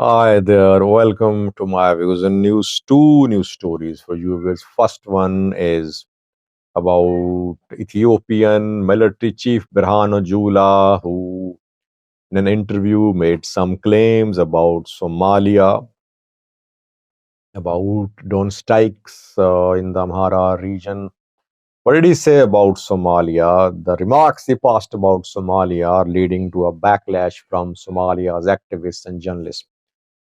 Hi there, welcome to my views and news. Two news stories for you. First one is about Ethiopian military chief Birhanu Jula, who in an interview made some claims about Somalia, about drone strikes in the Amhara region. What did he say about Somalia? The remarks he passed about Somalia are leading to a backlash from Somalia's activists and journalists.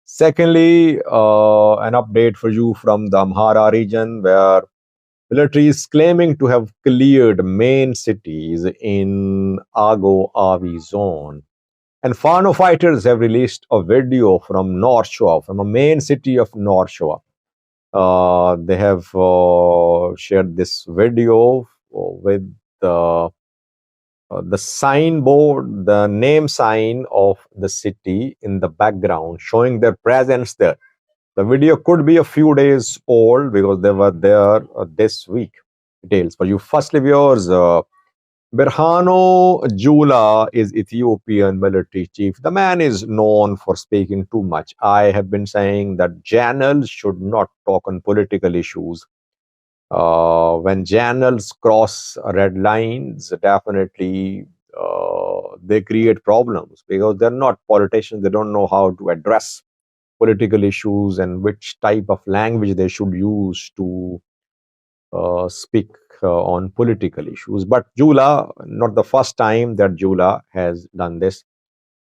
Secondly, an update for you from the Amhara region, where military is claiming to have cleared main cities in Ago Avi zone. And Fano fighters have released a video from North Shore, from a main city of North Shore. They have shared this video with the signboard, the name sign of the city in the background, showing their presence there. The video could be a few days old because they were there this week. Details for you. Firstly, viewers, Birhanu Jula is Ethiopian military chief. The man is known for speaking too much. I have been saying that journals should not talk on political issues. When journals cross red lines, definitely they create problems because they're not politicians. They don't know how to address political issues and which type of language they should use to speak on political issues. But Jula, not the first time that Jula has done this.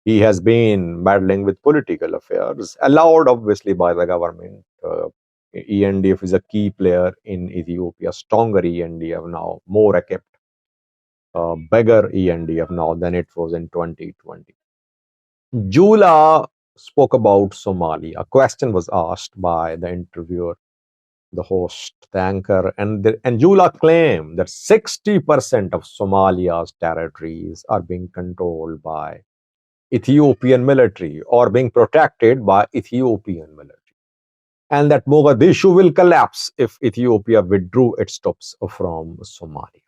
He has been meddling with political affairs, allowed obviously by the government. ENDF is a key player in Ethiopia, stronger ENDF now, more equipped, bigger ENDF now than it was in 2020. Jula spoke about Somalia. A question was asked by the interviewer, the host, the anchor, and Jula claimed that 60% of Somalia's territories are being controlled by Ethiopian military or being protected by Ethiopian military, and that Mogadishu will collapse if Ethiopia withdrew its troops from Somalia.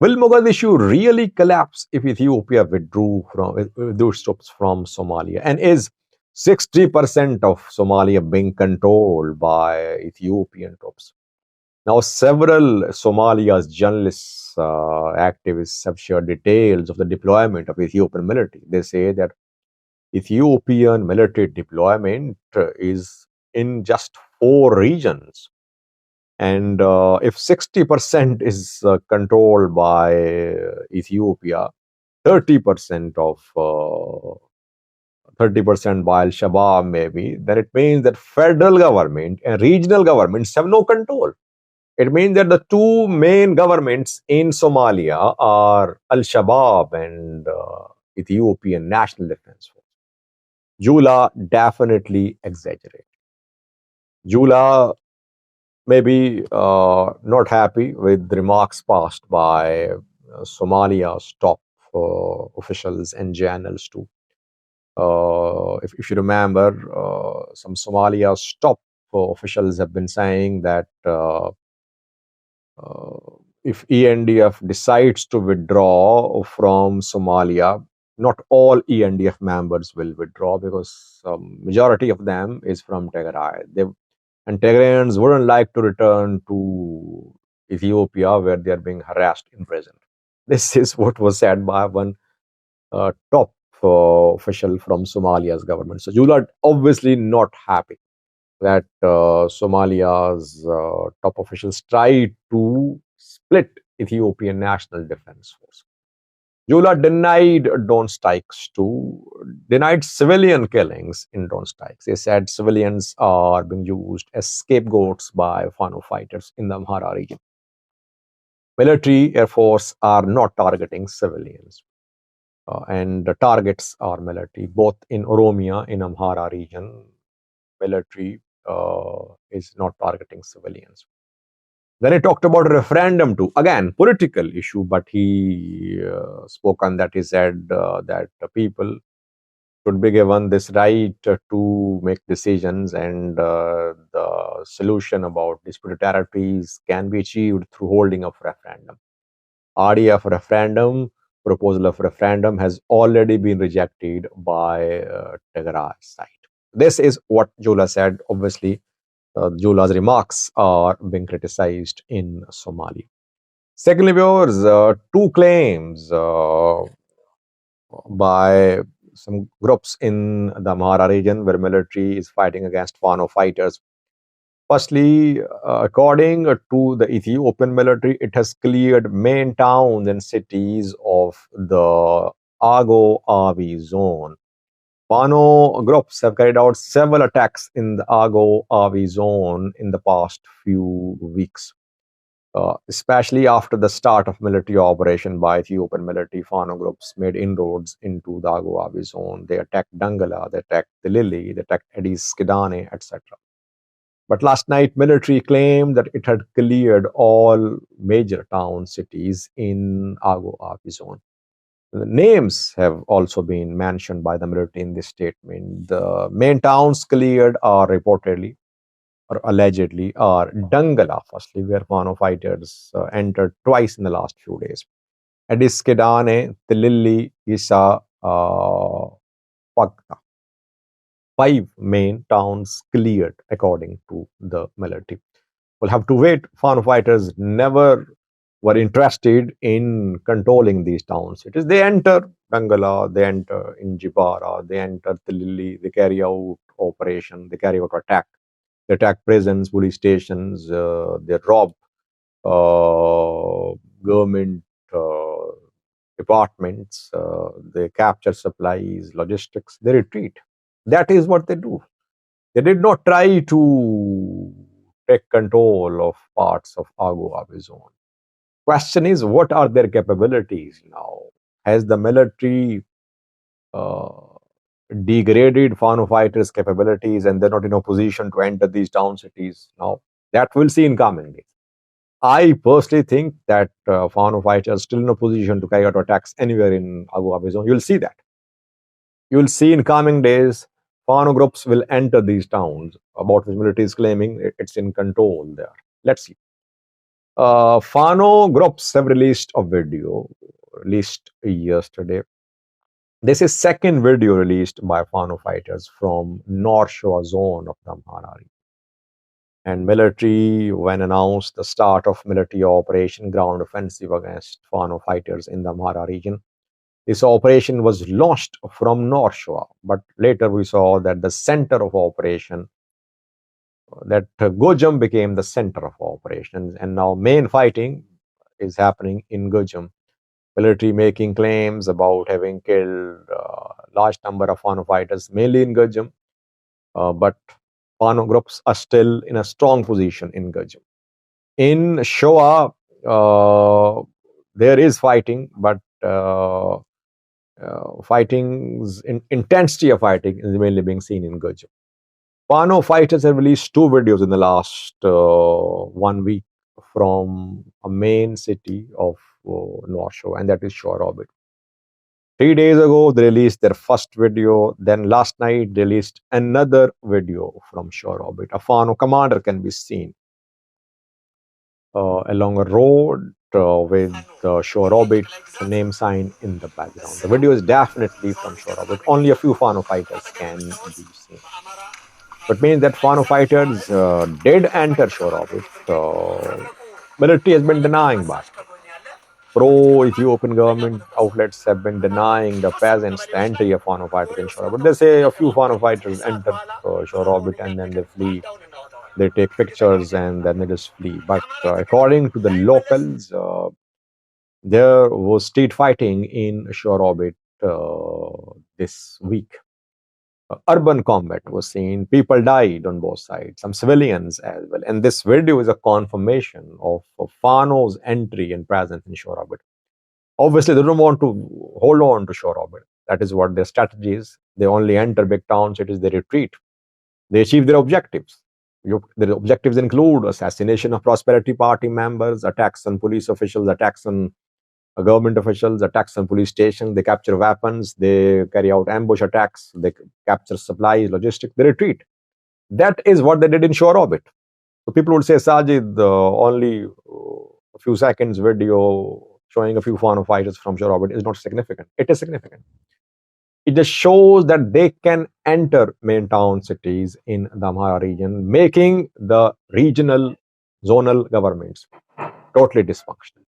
Will Mogadishu really collapse if Ethiopia withdrew its troops from Somalia? And is 60% of Somalia being controlled by Ethiopian troops? Now, several Somalia's journalists, activists have shared details of the deployment of Ethiopian military. They say that Ethiopian military deployment is in just 4 regions. And if 60% is controlled by Ethiopia, 30% of 30% by Al Shabaab, maybe, then it means that federal government and regional governments have no control. It means that the two main governments in Somalia are Al Shabaab and Ethiopian National Defense Force. Jula definitely exaggerated. Jula may be not happy with remarks passed by Somalia's top officials and journals too. If you remember, some Somalia's top officials have been saying that if ENDF decides to withdraw from Somalia, not all ENDF members will withdraw because majority of them is from Tigray. And Tigrayans wouldn't like to return to Ethiopia where they are being harassed in prison. This is what was said by one top official from Somalia's government. So Jula obviously not happy that Somalia's top officials tried to split Ethiopian National Defense Force. Jula denied drone strikes too, denied civilian killings in drone strikes. He said civilians are being used as scapegoats by Fano fighters in the Amhara region. Military Air Force are not targeting civilians. And the targets are military, both in Oromia, in Amhara region. Military is not targeting civilians. Then he talked about referendum too. Again, political issue, but he spoke on that. He said that the people should be given this right to make decisions, and the solution about disputed territories can be achieved through holding of referendum. RDF referendum, proposal of referendum has already been rejected by Tigray's side. This is what Jula said. Obviously, Jula's remarks are being criticized in Somalia. Secondly, viewers, two claims by some groups in the Amhara region where military is fighting against Fano fighters. Firstly, according to the Ethiopian military, it has cleared main towns and cities of the Ago Avi zone. Fano groups have carried out several attacks in the Ago Avi zone in the past few weeks. Especially after the start of military operation by Ethiopian military, Fano groups made inroads into the Ago Avi zone. They attacked Dangala, they attacked the Lili, they attacked Addis Kidane, etc. But last night, military claimed that it had cleared all major town cities in Ago Avi zone. The names have also been mentioned by the military in this statement. The main towns cleared are reportedly or allegedly are Dangala, firstly, where Fano fighters entered twice in the last few days. Addis Kidane, Tilili, Isa, Pagta. Five main towns cleared, according to the military. We'll have to wait. Fano fighters never were interested in controlling these towns. It is they enter Bangala, they enter in Jibara, they enter Tilili, they carry out operation, they carry out attack. They attack prisons, police stations, they rob government departments, they capture supplies, logistics, they retreat. That is what they do. They did not try to take control of parts of Agu Abu zone. Question is, what are their capabilities now? Has the military uh, degraded Fano fighters' capabilities and they're not in a position to enter these town cities now? That we'll see in coming days. I personally think that Fano fighters are still in a position to carry out attacks anywhere in Agu Abu zone. You'll see that. You'll see in coming days, Fano groups will enter these towns about which military is claiming it's in control there. Let's see. Fano groups have released a video released yesterday. This is second video released by Fano fighters from North Shore zone of the Amhara region. And military, when announced the start of military operation ground offensive against Fano fighters in the Amhara region, this operation was launched from North Shore, but later we saw that the center of operation, that Gojam became the center of operations, and now main fighting is happening in Gojam. Military making claims about having killed large number of Fano fighters, mainly in Gojam, but Fano groups are still in a strong position in Gojam. In Shoa, there is fighting, but fighting's intensity of fighting is mainly being seen in Gujam. Fano fighters have released two videos in the last 1 week from a main city of North Shore, and that is Shore Orbit. 3 days ago, they released their first video. Then last night, they released another video from Shore Orbit. A Fano commander can be seen along a road with the Shore Orbit name sign in the background. The video is definitely from Shore Orbit. Only a few Fano fighters can be seen. It means that Fano fighters did enter Shore Orbit. Military has been denying, but pro-Ethiopian government outlets have been denying the peasants the entry of Fano fighters in Shore Orbit. They say a few Fano fighters enter Shore Orbit and then they flee. They take pictures and then they just flee. But according to the locals, there was street fighting in Shore Orbit this week. Urban combat was seen. People died on both sides, some civilians as well. And this video is a confirmation of Fano's entry and presence in Shore Orbit. Obviously, they don't want to hold on to Shore Orbit. That is what their strategy is. They only enter big town cities, they retreat. They achieve their objectives. Their objectives include assassination of Prosperity Party members, attacks on police officials, attacks on government officials, attacks on police stations. They capture weapons, they carry out ambush attacks, they capture supplies, logistics, they retreat. That is what they did in Shore Orbit. So people would say, Sajid, only a few seconds video showing a few Fano fighters from Shore Orbit is not significant. It is significant. it just shows that they can enter main town cities in the Amhara region, making the regional zonal governments totally dysfunctional.